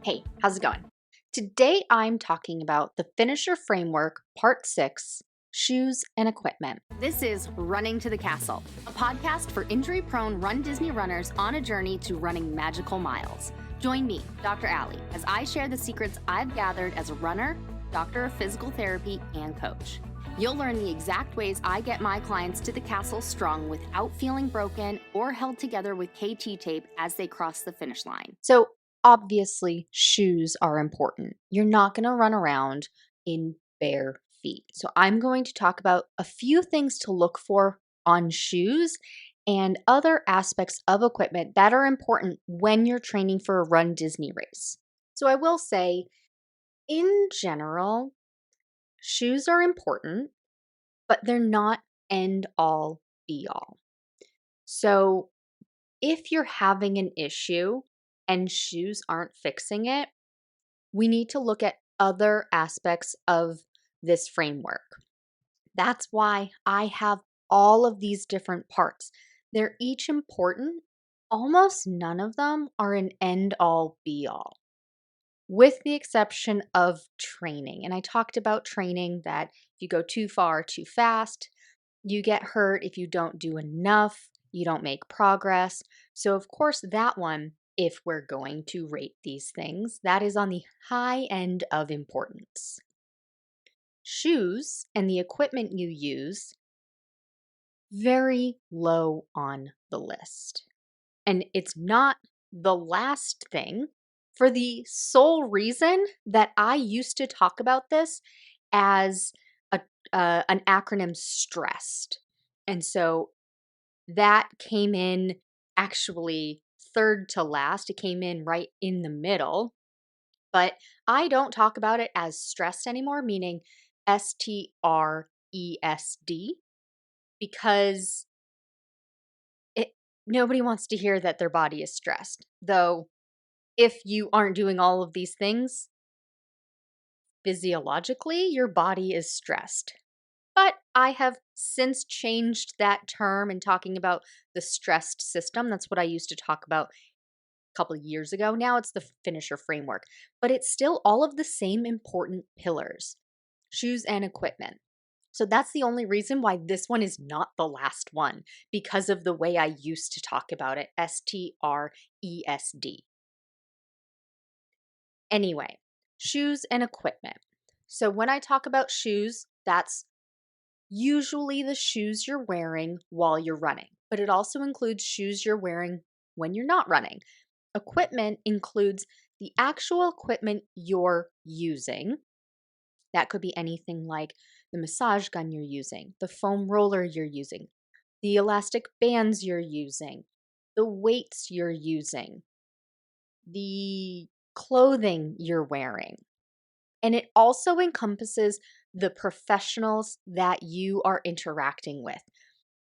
Hey, how's it going? Today I'm talking about the Finisher Framework, Part 6, Shoes and Equipment. This is Running to the Castle, a podcast for injury-prone RunDisney runners on a journey to running magical miles. Join me, Dr. Allie, as I share the secrets I've gathered as a runner, doctor of physical therapy, and coach. You'll learn the exact ways I get my clients to the castle strong without feeling broken or held together with KT tape as they cross the finish line. So, obviously, shoes are important. You're not going to run around in bare feet. So, I'm going to talk about a few things to look for on shoes and other aspects of equipment that are important when you're training for a RunDisney race. So, I will say, in general, shoes are important, but they're not end all be all. So if you're having an issue and shoes aren't fixing it, we need to look at other aspects of this framework. That's why I have all of these different parts. They're each important. Almost none of them are an end all be all, with the exception of training. And I talked about training that if you go too far, too fast, you get hurt. If you don't do enough, you don't make progress. So, of course, that one, if we're going to rate these things, that is on the high end of importance. Shoes and the equipment you use, very low on the list. And it's not the last thing for the sole reason that I used to talk about this as an acronym STRESSED. And so that came in actually third to last. It came in right in the middle. But I don't talk about it as stressed anymore, meaning STRESD, because nobody wants to hear that their body is stressed. Though, if you aren't doing all of these things, physiologically, your body is stressed. But I have since changed that term and talking about the stressed system. That's what I used to talk about a couple of years ago. Now it's the Finisher Framework, but it's still all of the same important pillars, shoes and equipment. So that's the only reason why this one is not the last one, because of the way I used to talk about it, STRESD. Anyway, shoes and equipment. So when I talk about shoes, that's usually the shoes you're wearing while you're running, but it also includes shoes you're wearing when you're not running. Equipment includes the actual equipment you're using. That could be anything like the massage gun you're using, the foam roller you're using, the elastic bands you're using, the weights you're using, the clothing you're wearing. And it also encompasses the professionals that you are interacting with.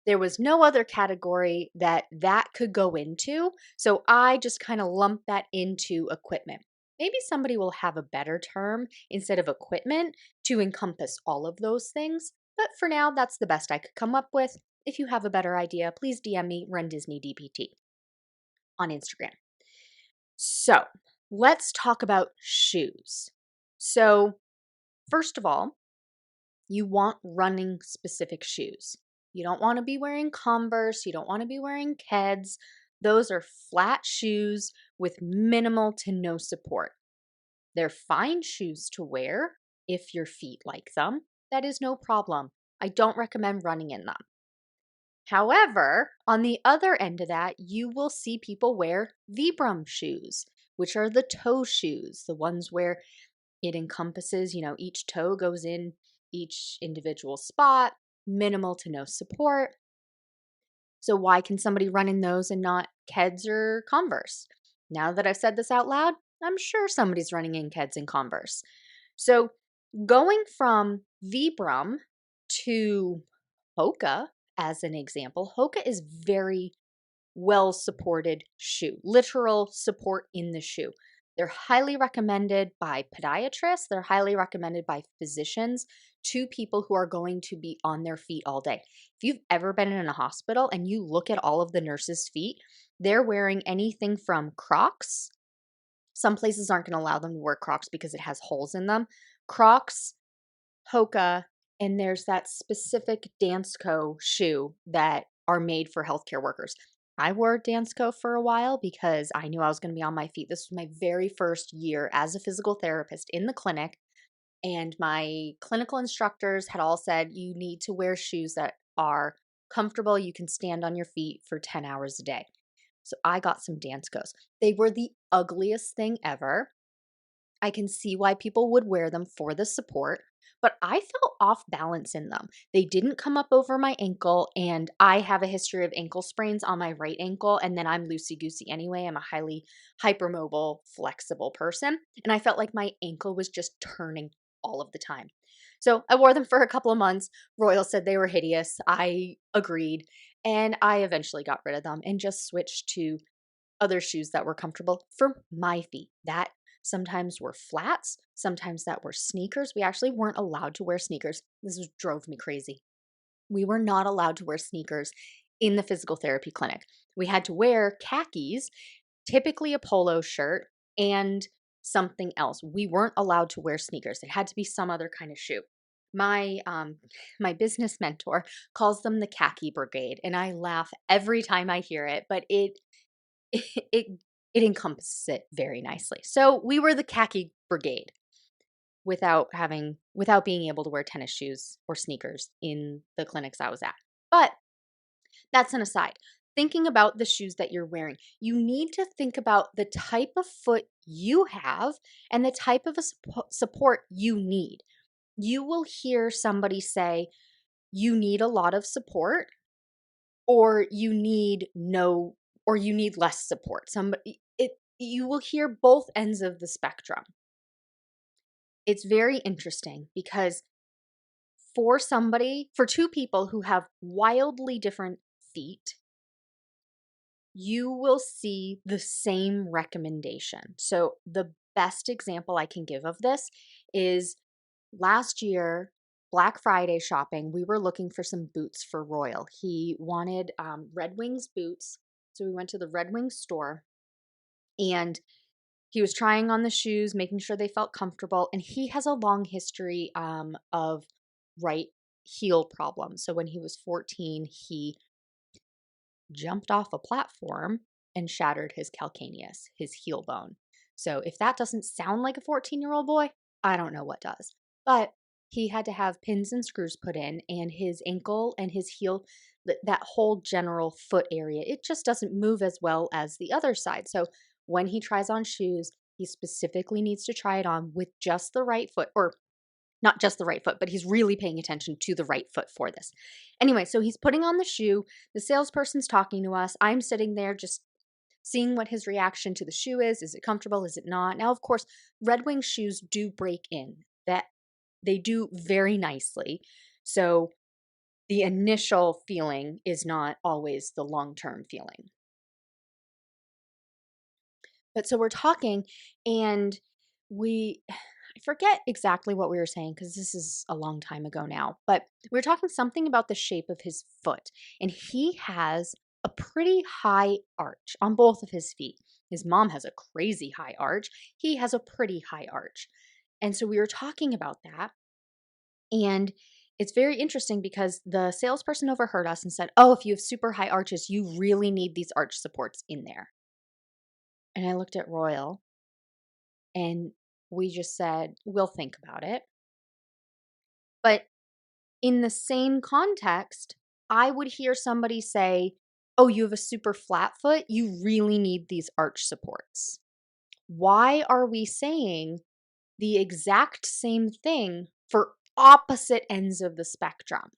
There was no other category that could go into, so I just kind of lumped that into equipment. Maybe somebody will have a better term instead of equipment to encompass all of those things, but for now, that's the best I could come up with. If you have a better idea, please DM me, runDisneyDPT, on Instagram. So, let's talk about shoes. So, first of all, you want running specific shoes. You don't want to be wearing Converse. You don't want to be wearing Keds. Those are flat shoes with minimal to no support. They're fine shoes to wear if your feet like them. That is no problem. I don't recommend running in them. However, on the other end of that, you will see people wear Vibram shoes, which are the toe shoes, the ones where it encompasses, each toe goes in each individual spot, minimal to no support. So why can somebody run in those and not Keds or Converse? Now that I've said this out loud, I'm sure somebody's running in Keds and Converse. So going from Vibram to Hoka, as an example, Hoka is very well supported shoe, literal support in the shoe. They're highly recommended by podiatrists. They're highly recommended by physicians to people who are going to be on their feet all day. If you've ever been in a hospital and you look at all of the nurses' feet, they're wearing anything from Crocs Some places aren't going to allow them to wear Crocs because it has holes in them. Crocs, Hoka, and there's that specific Dansko shoe that are made for healthcare workers. I wore Dansko for a while because I knew I was going to be on my feet. This was my very first year as a physical therapist in the clinic, and my clinical instructors had all said you need to wear shoes that are comfortable. You can stand on your feet for 10 hours a day. So I got some Danskos. They were the ugliest thing ever. I can see why people would wear them for the support, but I felt off balance in them. They didn't come up over my ankle, and I have a history of ankle sprains on my right ankle, and then I'm loosey-goosey anyway. I'm a highly hypermobile, flexible person, and I felt like my ankle was just turning all of the time. So I wore them for a couple of months. Royal said they were hideous. I agreed, and I eventually got rid of them and just switched to other shoes that were comfortable for my feet. That sometimes were flats, sometimes that were sneakers. We actually weren't allowed to wear sneakers. Drove me crazy. We were not allowed to wear sneakers in the physical therapy clinic. We had to wear khakis, typically a polo shirt, and something else. We weren't allowed to wear sneakers. It had to be some other kind of shoe. My my business mentor calls them the khaki brigade, and I laugh every time I hear it, but it it encompasses it very nicely. So we were the khaki brigade without being able to wear tennis shoes or sneakers in the clinics I was at. But that's an aside. Thinking about the shoes that you're wearing, you need to think about the type of foot you have and the type of support you need. You will hear somebody say, you need a lot of support, or you need no, or you need less support. You will hear both ends of the spectrum. It's very interesting because for two people who have wildly different feet, you will see the same recommendation. So the best example I can give of this is last year, Black Friday shopping, we were looking for some boots for Royal. He wanted Red Wings boots. So we went to the Red Wings store, and he was trying on the shoes, making sure they felt comfortable. And he has a long history of right heel problems. So when he was 14, he jumped off a platform and shattered his calcaneus, his heel bone. So if that doesn't sound like a 14-year-old boy, I don't know what does. But he had to have pins and screws put in, and his ankle and his heel, that whole general foot area, it just doesn't move as well as the other side. So when he tries on shoes, he specifically needs to try it on with just the right foot, or not just the right foot, but he's really paying attention to the right foot for this. Anyway, so he's putting on the shoe. The salesperson's talking to us. I'm sitting there just seeing what his reaction to the shoe is. Is it comfortable? Is it not? Now, of course, Red Wing shoes do break in. That they do very nicely. So the initial feeling is not always the long-term feeling. But so we're talking, and I forget exactly what we were saying because this is a long time ago now, but we were talking something about the shape of his foot, and he has a pretty high arch on both of his feet. His mom has a crazy high arch. He has a pretty high arch. And so we were talking about that, and it's very interesting because the salesperson overheard us and said, "Oh, if you have super high arches, you really need these arch supports in there." And I looked at Royal, and we just said, "We'll think about it." But in the same context, I would hear somebody say, "Oh, you have a super flat foot, you really need these arch supports." Why are we saying the exact same thing for opposite ends of the spectrum?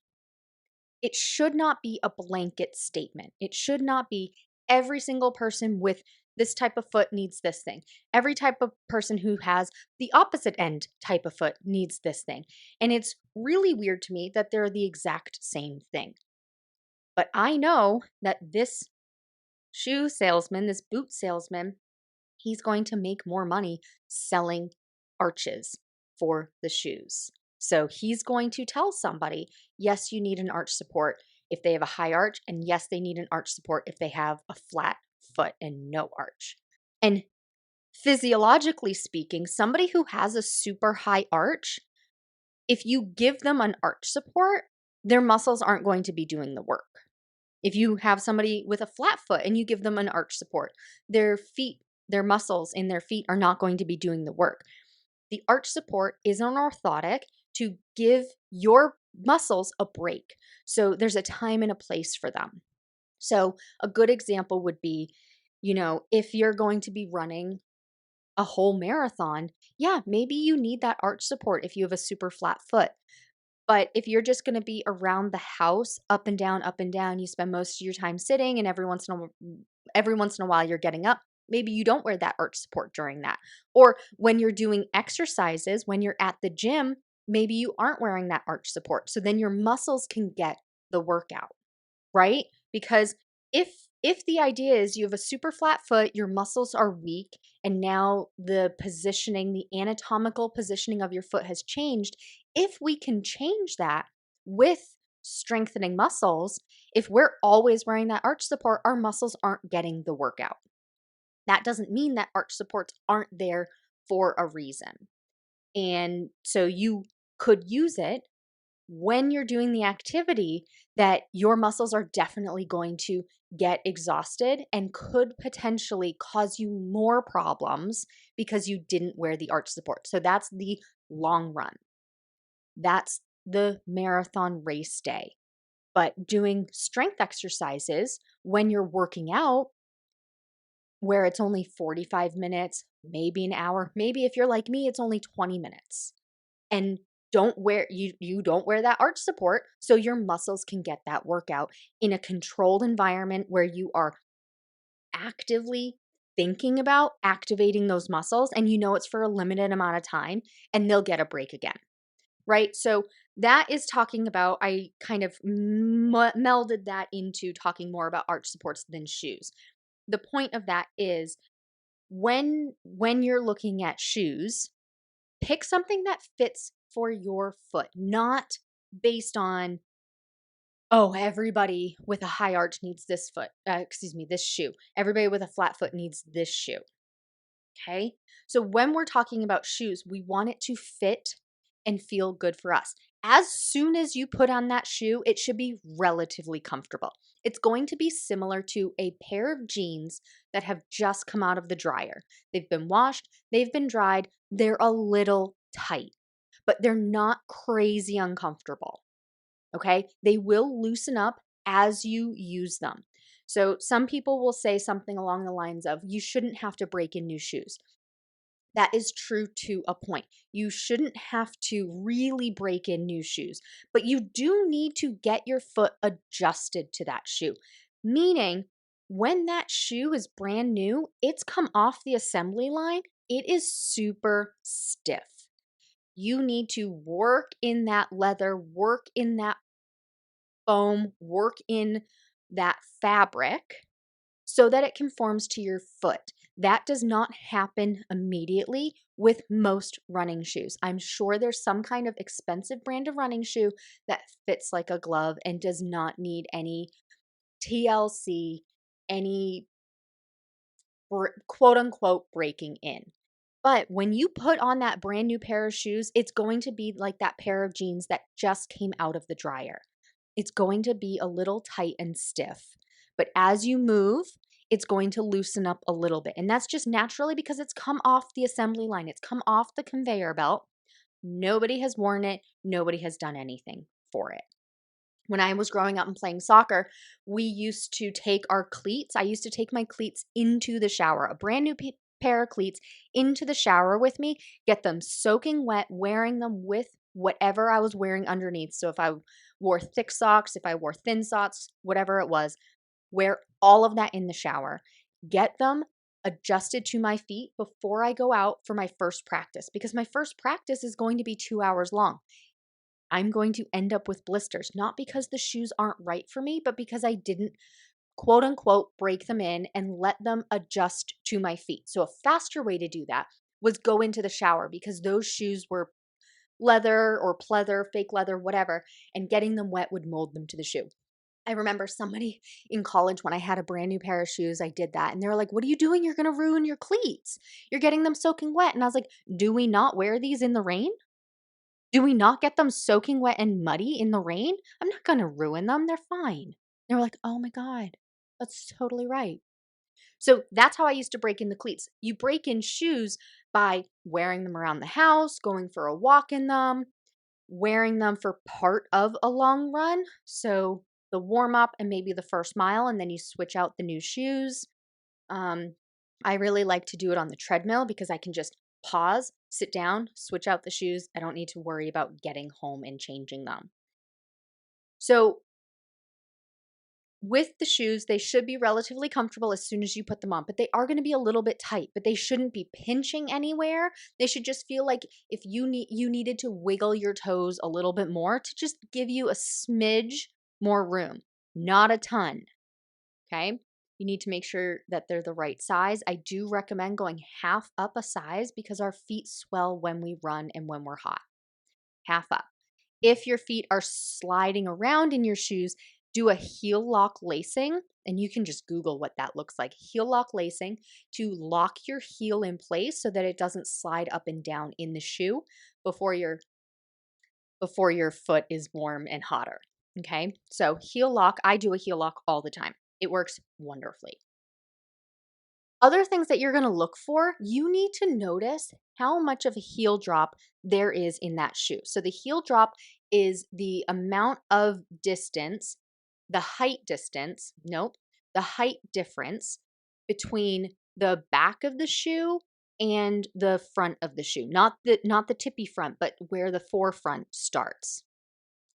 It should not be a blanket statement. It should not be every single person with this type of foot needs this thing. Every type of person who has the opposite end type of foot needs this thing. And it's really weird to me that they're the exact same thing. But I know that this shoe salesman, this boot salesman, he's going to make more money selling arches for the shoes. So he's going to tell somebody, yes, you need an arch support if they have a high arch, and yes, they need an arch support if they have a flat foot and no arch. And Physiologically speaking, somebody who has a super high arch, if you give them an arch support, their muscles aren't going to be doing the work. If you have somebody with a flat foot and you give them an arch support, their muscles in their feet are not going to be doing the work. The arch support is an orthotic to give your muscles a break. So there's a time and a place for them. So a good example would be, if you're going to be running a whole marathon, yeah, maybe you need that arch support if you have a super flat foot. But if you're just going to be around the house, up and down, you spend most of your time sitting, and every once in a while you're getting up. Maybe you don't wear that arch support during that. Or when you're doing exercises, when you're at the gym, maybe you aren't wearing that arch support. So then your muscles can get the workout, right? Because if the idea is you have a super flat foot, your muscles are weak, and now the anatomical positioning of your foot has changed, if we can change that with strengthening muscles, if we're always wearing that arch support, our muscles aren't getting the workout. That doesn't mean that arch supports aren't there for a reason. And so you could use it when you're doing the activity that your muscles are definitely going to get exhausted and could potentially cause you more problems because you didn't wear the arch support. So that's the long run. That's the marathon race day. But doing strength exercises when you're working out, where it's only 45 minutes, maybe an hour, maybe if you're like me, it's only 20 minutes. And you don't wear that arch support, so your muscles can get that workout in a controlled environment where you are actively thinking about activating those muscles, and it's for a limited amount of time, and they'll get a break again, right? So that is talking about, I kind of melded that into talking more about arch supports than shoes. The point of that is when you're looking at shoes, pick something that fits for your foot, not based on, oh, everybody with a high arch needs this this shoe. Everybody with a flat foot needs this shoe. Okay. So when we're talking about shoes, we want it to fit and feel good for us. As soon as you put on that shoe, it should be relatively comfortable. It's going to be similar to a pair of jeans that have just come out of the dryer. They've been washed, they've been dried, they're a little tight, but they're not crazy uncomfortable. Okay? They will loosen up as you use them. So some people will say something along the lines of, you shouldn't have to break in new shoes. That is true to a point. You shouldn't have to really break in new shoes, but you do need to get your foot adjusted to that shoe. Meaning, when that shoe is brand new, it's come off the assembly line, it is super stiff. You need to work in that leather, work in that foam, work in that fabric so that it conforms to your foot. That does not happen immediately with most running shoes. I'm sure there's some kind of expensive brand of running shoe that fits like a glove and does not need any TLC, any quote unquote breaking in. But when you put on that brand new pair of shoes, it's going to be like that pair of jeans that just came out of the dryer. It's going to be a little tight and stiff. But as you move, it's going to loosen up a little bit. And that's just naturally because it's come off the assembly line. It's come off the conveyor belt. Nobody has worn it. Nobody has done anything for it. When I was growing up and playing soccer, we used to take our cleats. I used to take my cleats into the shower, a brand new pair of cleats into the shower with me, get them soaking wet, wearing them with whatever I was wearing underneath. So if I wore thick socks, if I wore thin socks, whatever it was, wear all of that in the shower, get them adjusted to my feet before I go out for my first practice, because my first practice is going to be 2 hours long. I'm going to end up with blisters, not because the shoes aren't right for me, but because I didn't quote unquote break them in and let them adjust to my feet. So a faster way to do that was go into the shower, because those shoes were leather or pleather, fake leather, whatever, and getting them wet would mold them to the shoe. I remember somebody in college when I had a brand new pair of shoes, I did that. And they were like, "What are you doing? You're going to ruin your cleats. You're getting them soaking wet." And I was like, "Do we not wear these in the rain? Do we not get them soaking wet and muddy in the rain? I'm not going to ruin them. They're fine." They were like, "Oh my God, that's totally right." So that's how I used to break in the cleats. You break in shoes by wearing them around the house, going for a walk in them, wearing them for part of a long run. So the warm up and maybe the first mile, and then you switch out the new shoes. Um, I really like to do it on the treadmill because I can just pause, sit down, switch out the shoes. I don't need to worry about getting home and changing them. So with the shoes, they should be relatively comfortable as soon as you put them on, but they are going to be a little bit tight, but they shouldn't be pinching anywhere. They should just feel like if you needed to wiggle your toes a little bit more to just give you a smidge more room, not a ton. Okay? You need to make sure that they're the right size. I do recommend going half up a size because our feet swell when we run and when we're hot. Half up. If your feet are sliding around in your shoes, do a heel lock lacing, and you can just Google what that looks like. Heel lock lacing to lock your heel in place so that it doesn't slide up and down in the shoe before your foot is warm and hotter. Okay? So heel lock, I do a heel lock all the time. It works wonderfully. Other things that you're going to look for, you need to notice how much of a heel drop there is in that shoe. So the heel drop is the amount of distance, the height distance, nope, the height difference between the back of the shoe and the front of the shoe. Not the tippy front, but where the forefront starts.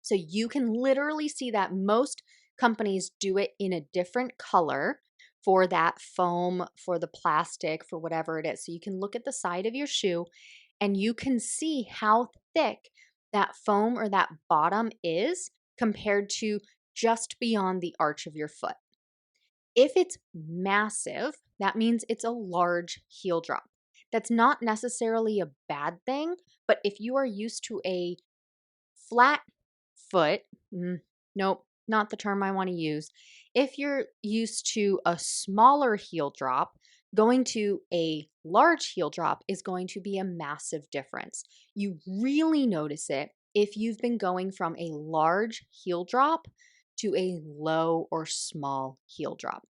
So you can literally see that most companies do it in a different color for that foam, for the plastic, for whatever it is. So you can look at the side of your shoe and you can see how thick that foam or that bottom is compared to just beyond the arch of your foot. If it's massive, that means it's a large heel drop. That's not necessarily a bad thing, but if you are used to a flat foot, nope, not the term I want to use. If you're used to a smaller heel drop, going to a large heel drop is going to be a massive difference. You really notice it if you've been going from a large heel drop to a low or small heel drop.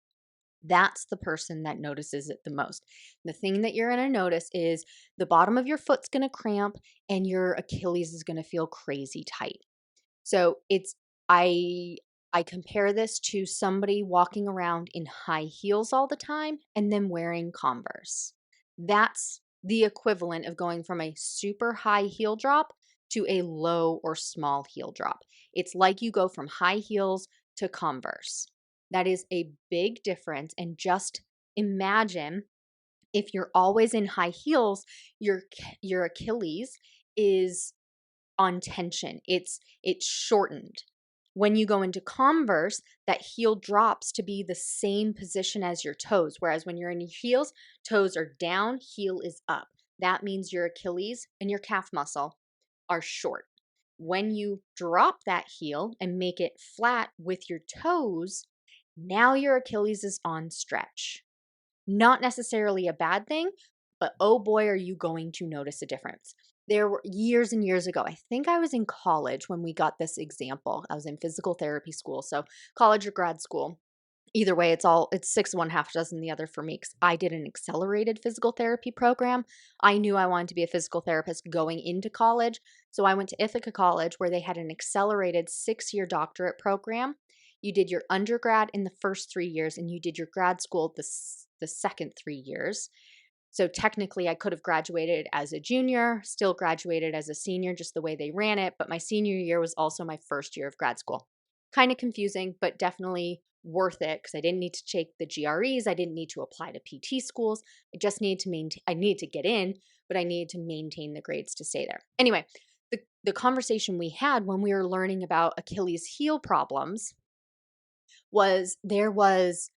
That's the person that notices it the most. The thing that you're going to notice is the bottom of your foot's going to cramp and your Achilles is going to feel crazy tight. So it's I compare this to somebody walking around in high heels all the time and then wearing Converse. That's the equivalent of going from a super high heel drop to a low or small heel drop. It's like you go from high heels to Converse. That is a big difference. And just imagine if you're always in high heels, your Achilles is on tension. It's shortened. When you go into Converse, that heel drops to be the same position as your toes. Whereas when you're in your heels, toes are down, heel is up. That means your Achilles and your calf muscle are short. When you drop that heel and make it flat with your toes, now your Achilles is on stretch. Not necessarily a bad thing, but oh boy, are you going to notice a difference. There were years and years ago, I think I was in college when we got this example. I was in physical therapy school, so college or grad school. Either way, it's 6 of one, half a dozen the other for me because I did an accelerated physical therapy program. I knew I wanted to be a physical therapist going into college. So I went to Ithaca College where they had an accelerated 6-year doctorate program. You did your undergrad in the first 3 years and you did your grad school the second 3 years. So technically I could have graduated as a junior, still graduated as a senior, just the way they ran it. But my senior year was also my first year of grad school. Kind of confusing, but definitely worth it because I didn't need to take the GREs. I didn't need to apply to PT schools. I just needed to maintain, I needed to get in, but I needed to maintain the grades to stay there. Anyway, the conversation we had when we were learning about Achilles heel problems was there was,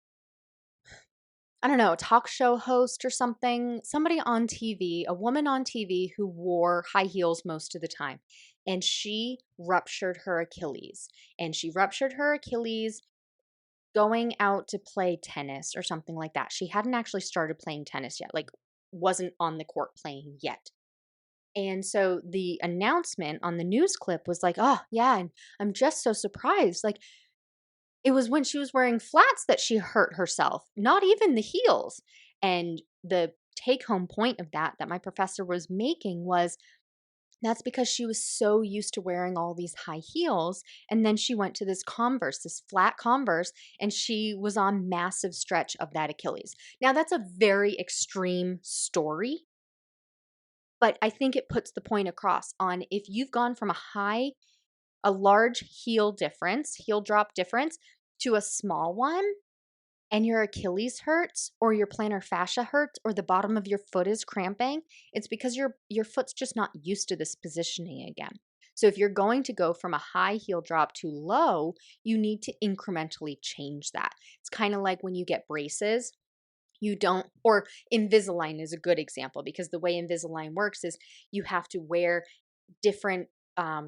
I don't know, a talk show host or something, somebody on TV, a woman on TV who wore high heels most of the time. and she ruptured her Achilles. And she ruptured her Achilles going out to play tennis or something like that. She hadn't actually started playing tennis yet, like wasn't on the court playing yet. And so the announcement on the news clip was like, "Oh, yeah, and I'm just so surprised. Like it was when she was wearing flats that she hurt herself, not even the heels." And the take home point of that my professor was making was that's because she was so used to wearing all these high heels. And then she went to this Converse, this flat Converse, and she was on massive stretch of that Achilles. Now, that's a very extreme story, but I think it puts the point across on if you've gone from a large heel drop difference to a small one, and your Achilles hurts or your plantar fascia hurts or the bottom of your foot is cramping, it's because your foot's just not used to this positioning again. So if you're going to go from a high heel drop to low, you need to incrementally change that. It's kind of like when you get braces, you don't, or Invisalign is a good example because the way Invisalign works is you have to wear different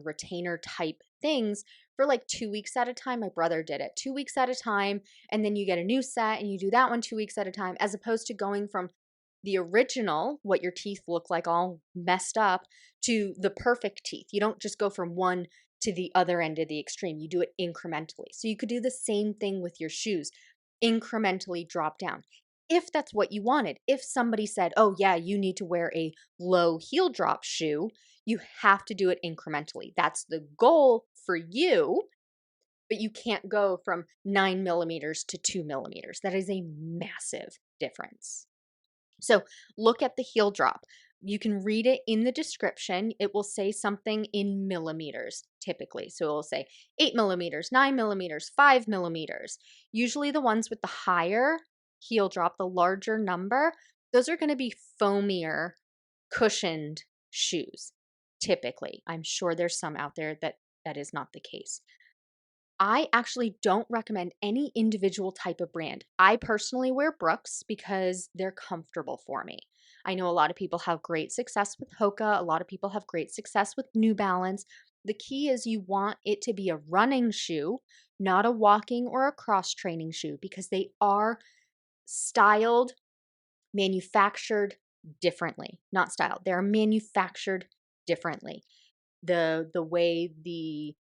retainer type things for like 2 weeks at a time. My brother did it 2 weeks at a time, and then you get a new set and you do that one 2 weeks at a time, as opposed to going from the original, what your teeth look like all messed up, to the perfect teeth. You don't just go from one to the other end of the extreme. You do it incrementally. So you could do the same thing with your shoes, incrementally drop down. If that's what you wanted, if somebody said, "Oh, yeah, you need to wear a low heel drop shoe," you have to do it incrementally. That's the goal for you, but you can't go from 9 millimeters to 2 millimeters. That is a massive difference. So look at the heel drop. You can read it in the description. It will say something in millimeters typically. So it will say 8 millimeters, 9 millimeters, 5 millimeters. Usually the ones with the higher heel drop, the larger number, those are going to be foamier, cushioned shoes. Typically, I'm sure there's some out there that is not the case. I actually don't recommend any individual type of brand. I personally wear Brooks because they're comfortable for me. I know a lot of people have great success with Hoka. A lot of people have great success with New Balance. The key is you want it to be a running shoe, not a walking or a cross training shoe, because they are styled, manufactured differently. Not styled, they're manufactured differently. The way the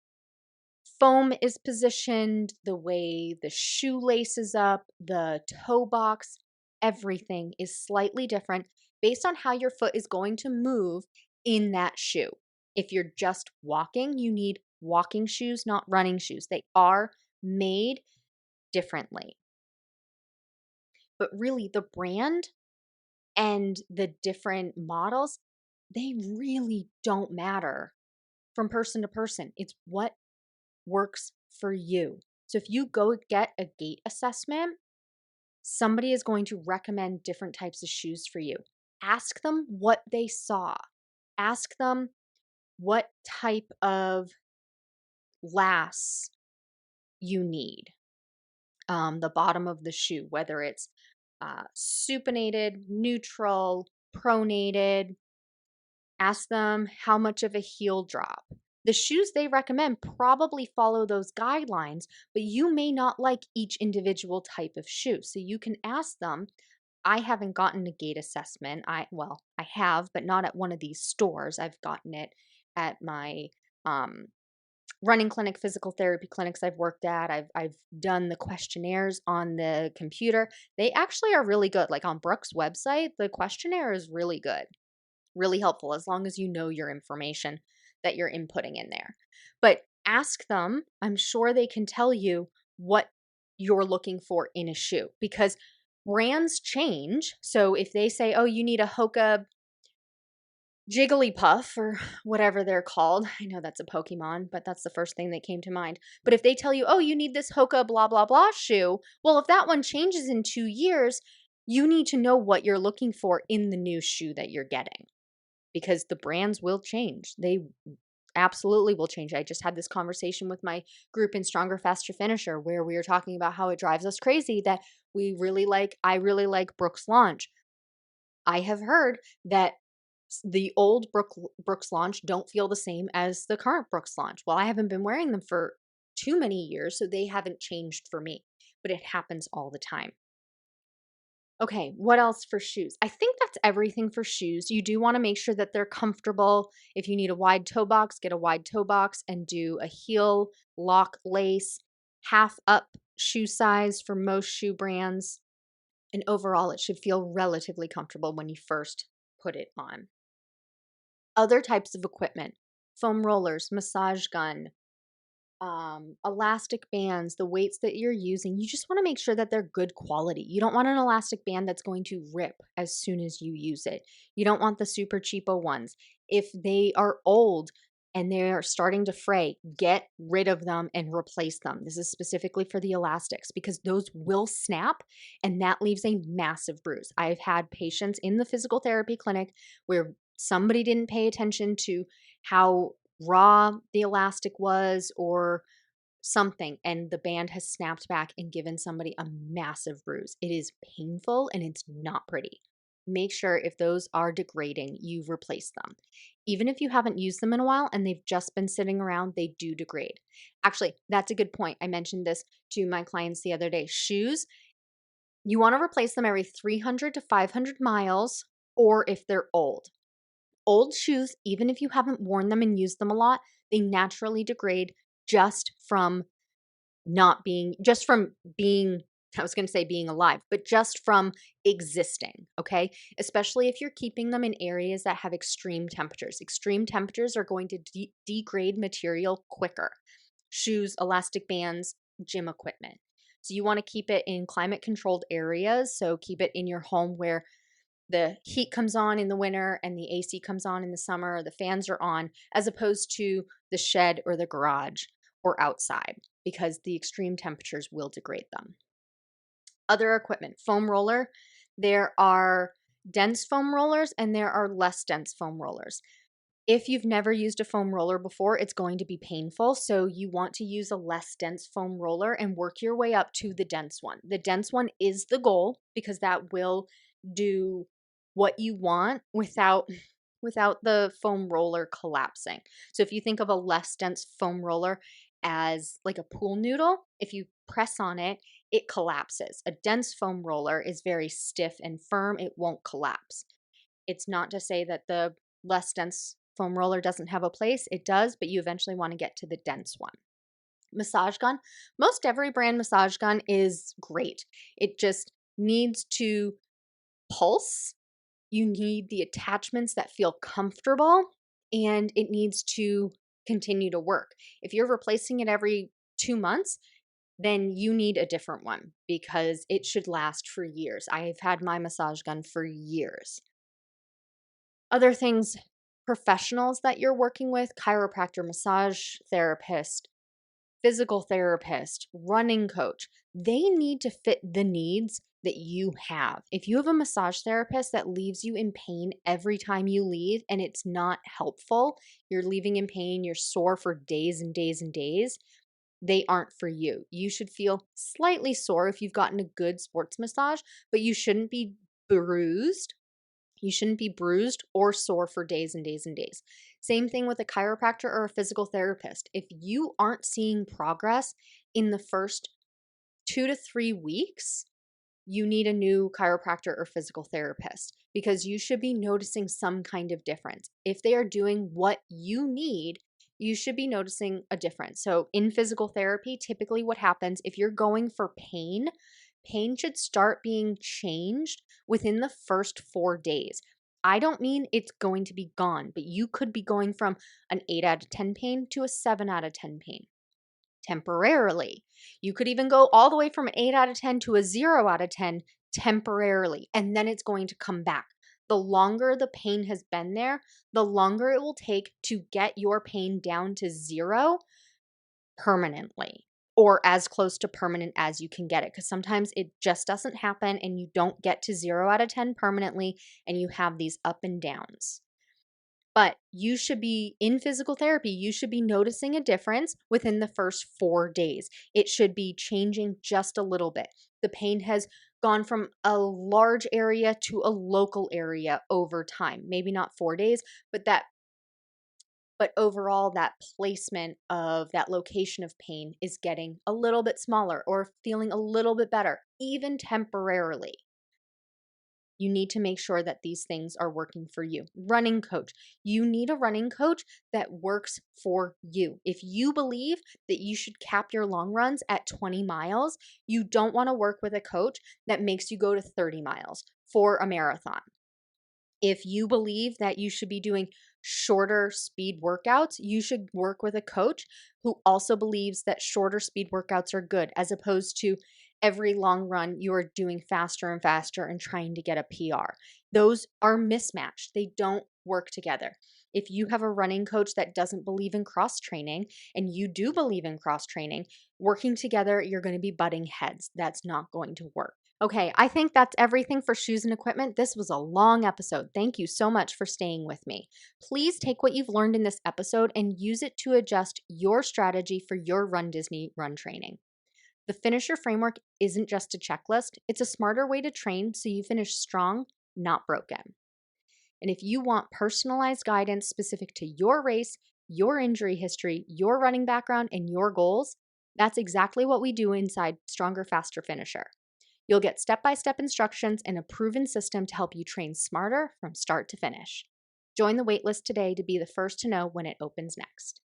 foam is positioned, the way the shoelace is up, the toe box, everything is slightly different based on how your foot is going to move in that shoe. If you're just walking, you need walking shoes, not running shoes. They are made differently. But really, the brand and the different models, they really don't matter from person to person. It's what works for you. So if you go get a gait assessment, somebody is going to recommend different types of shoes for you. Ask them what they saw. Ask them what type of lace you need. The bottom of the shoe, whether it's supinated, neutral, pronated. Ask them how much of a heel drop. The shoes they recommend probably follow those guidelines, but you may not like each individual type of shoe. So you can ask them. I haven't gotten a gait assessment. I have, but not at one of these stores. I've gotten it at my running clinic, physical therapy clinics I've worked at. I've done the questionnaires on the computer. They actually are really good. Like on Brooks' website, the questionnaire is really good, really helpful as long as you know your information that you're inputting in there. But ask them. I'm sure they can tell you what you're looking for in a shoe because brands change. So if they say, "Oh, you need a Hoka Jigglypuff," or whatever they're called. I know that's a Pokemon, but that's the first thing that came to mind. But if they tell you, "Oh, you need this Hoka blah, blah, blah shoe," well, if that one changes in 2 years, you need to know what you're looking for in the new shoe that you're getting because the brands will change. They absolutely will change. I just had this conversation with my group in Stronger, Faster, Finisher where we were talking about how it drives us crazy that I really like Brooks Launch. I have heard that The old Brooks launch don't feel the same as the current Brooks launch. Well, I haven't been wearing them for too many years, so they haven't changed for me, but it happens all the time. Okay, what else for shoes? I think that's everything for shoes. You do want to make sure that they're comfortable. If you need a wide toe box, get a wide toe box and do a heel, lock, lace, half up shoe size for most shoe brands. And overall, it should feel relatively comfortable when you first put it on. Other types of equipment, foam rollers, massage gun, elastic bands, the weights that you're using, you just want to make sure that they're good quality. You don't want an elastic band that's going to rip as soon as you use it. You don't want the super cheapo ones. If they are old and they're starting to fray, get rid of them and replace them. This is specifically for the elastics because those will snap and that leaves a massive bruise. I've had patients in the physical therapy clinic where somebody didn't pay attention to how raw the elastic was or something, and the band has snapped back and given somebody a massive bruise. It is painful and it's not pretty. Make sure if those are degrading, you replace them. Even if you haven't used them in a while and they've just been sitting around, they do degrade. Actually, that's a good point. I mentioned this to my clients the other day. Shoes, you want to replace them every 300 to 500 miles, or if they're old. Old shoes, even if you haven't worn them and used them a lot, they naturally degrade just from being, I was going to say being alive, but just from existing, okay? Especially if you're keeping them in areas that have extreme temperatures. Extreme temperatures are going to degrade material quicker. Shoes, elastic bands, gym equipment. So you want to keep it in climate controlled areas. So keep it in your home where the heat comes on in the winter and the AC comes on in the summer, or the fans are on, as opposed to the shed or the garage or outside, because the extreme temperatures will degrade them. Other equipment, foam roller. There are dense foam rollers and there are less dense foam rollers. If you've never used a foam roller before, it's going to be painful. So you want to use a less dense foam roller and work your way up to the dense one. The dense one is the goal because that will do what you want without the foam roller collapsing. So if you think of a less dense foam roller as like a pool noodle, if you press on it, it collapses. A dense foam roller is very stiff and firm. It won't collapse. It's not to say that the less dense foam roller doesn't have a place. It does, but you eventually want to get to the dense one. Massage gun. Most every brand massage gun is great. It just needs to pulse. You need the attachments that feel comfortable, and it needs to continue to work. If you're replacing it every 2 months, then you need a different one because it should last for years. I've had my massage gun for years. Other things, professionals that you're working with, chiropractor, massage therapist, physical therapist, running coach, they need to fit the needs that you have. If you have a massage therapist that leaves you in pain every time you leave and it's not helpful, you're leaving in pain, you're sore for days and days and days, they aren't for you. You should feel slightly sore if you've gotten a good sports massage, but you shouldn't be bruised. You shouldn't be bruised or sore for days and days and days. Same thing with a chiropractor or a physical therapist. If you aren't seeing progress in the first 2 to 3 weeks, you need a new chiropractor or physical therapist because you should be noticing some kind of difference. If they are doing what you need, you should be noticing a difference. So in physical therapy, typically what happens if you're going for pain, pain should start being changed within the first 4 days. I don't mean it's going to be gone, but you could be going from an 8 out of 10 pain to a 7 out of 10 pain temporarily. You could even go all the way from an 8 out of 10 to a 0 out of 10 temporarily, and then it's going to come back. The longer the pain has been there, the longer it will take to get your pain down to 0 permanently, or as close to permanent as you can get it, because sometimes it just doesn't happen and you don't get to 0 out of 10 permanently and you have these up and downs. But you should be in physical therapy, you should be noticing a difference within the first 4 days. It should be changing just a little bit. The pain has gone from a large area to a local area over time. Maybe not 4 days, but overall that placement of that location of pain is getting a little bit smaller or feeling a little bit better, even temporarily. You need to make sure that these things are working for you. Running coach. You need a running coach that works for you. If you believe that you should cap your long runs at 20 miles, you don't want to work with a coach that makes you go to 30 miles for a marathon. If you believe that you should be doing shorter speed workouts, you should work with a coach who also believes that shorter speed workouts are good, as opposed to every long run you are doing faster and faster and trying to get a PR. Those are mismatched. They don't work together. If you have a running coach that doesn't believe in cross training and you do believe in cross training, working together, you're going to be butting heads. That's not going to work. Okay, I think that's everything for shoes and equipment. This was a long episode. Thank you so much for staying with me. Please take what you've learned in this episode and use it to adjust your strategy for your runDisney run training. The finisher framework isn't just a checklist, it's a smarter way to train so you finish strong, not broken. And if you want personalized guidance specific to your race, your injury history, your running background, and your goals, that's exactly what we do inside Stronger, Faster Finisher. You'll get step-by-step instructions and a proven system to help you train smarter from start to finish. Join the waitlist today to be the first to know when it opens next.